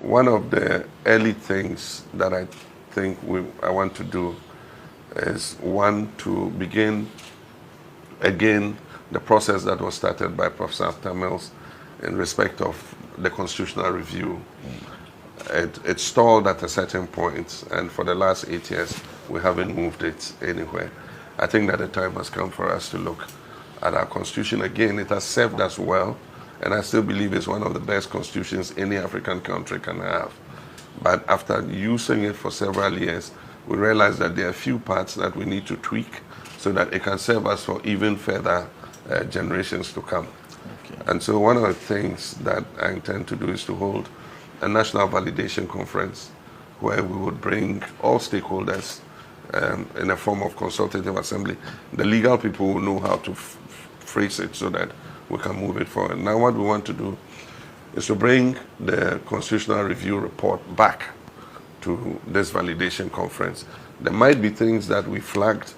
one of the early things that I think I want to do is, one, to begin again the process that was started by Professor Tamils in respect of the constitutional review. It stalled at a certain point, and for the last 8 years, we haven't moved it anywhere. I think that the time has come for us to look at our constitution again. It has served us well, and I still believe it's one of the best constitutions any African country can have. But after using it for several years, we realized that there are a few parts that we need to tweak so that it can serve us for even further generations to come. Okay. And so one of the things that I intend to do is to hold a national validation conference where we would bring all stakeholders in a form of consultative assembly. The legal people will know how to phrase it so that we can move it forward. Now what we want to do is to bring the constitutional review report back to this validation conference. There might be things that we flagged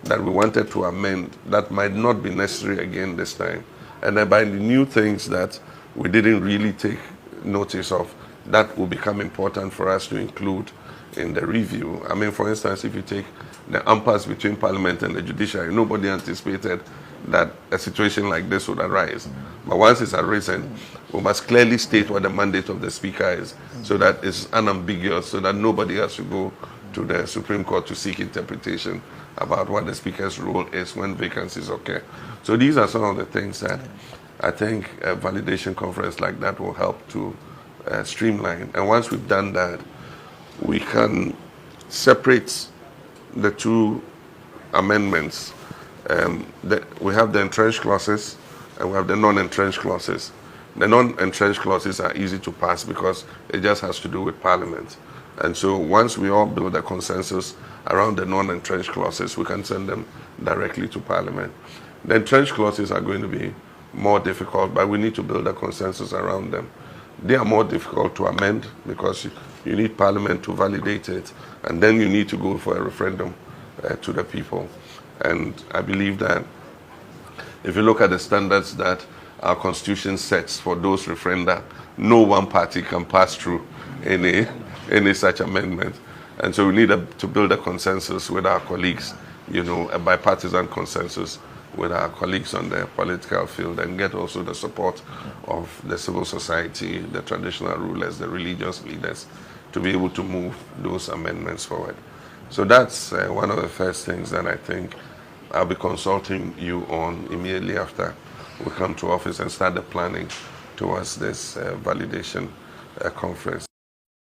that we wanted to amend that might not be necessary again this time. And then by the new things that we didn't really take notice of, that will become important for us to include in the review. I mean, for instance, if you take the impasse between Parliament and the judiciary, nobody anticipated that a situation like this would arise. But once it's arisen, we must clearly state what the mandate of the Speaker is, so that it's unambiguous, so that nobody has to go to the Supreme Court to seek interpretation about what the Speaker's role is when vacancies occur. So these are some of the things that I think a validation conference like that will help to streamline. And once we've done that, we can separate the two amendments. We have the entrenched clauses and we have the non-entrenched clauses. The non-entrenched clauses are easy to pass because it just has to do with Parliament. And so once we all build a consensus around the non-entrenched clauses, we can send them directly to Parliament. The entrenched clauses are going to be more difficult, but we need to build a consensus around them. They are more difficult to amend because you need Parliament to validate it, and then you need to go for a referendum to the people. And I believe that if you look at the standards that our Constitution sets for those referenda, no one party can pass through any such amendment. And so we need to build a consensus with our colleagues, a bipartisan consensus with our colleagues on the political field, and get also the support of the civil society, the traditional rulers, the religious leaders, to be able to move those amendments forward. So that's one of the first things that I think I'll be consulting you on immediately after we come to office and start the planning towards this validation conference.